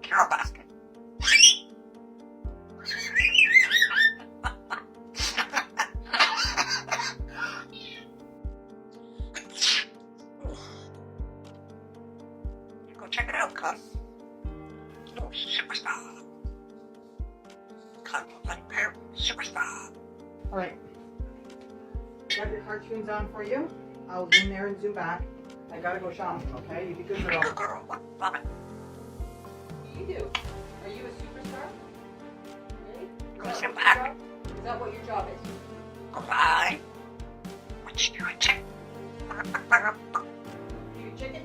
Carol basket. Go check it out, cuz. Oh, superstar. Like parrot, superstar. All right. Got your cartoons on for you. I'll zoom there and zoom back. I gotta go shopping, okay? You be good girl. Good girl. Love it. What do you do? Are you a superstar? Really? Go sit back. Is that what your job is? Goodbye. What you doing, chick? You chicken?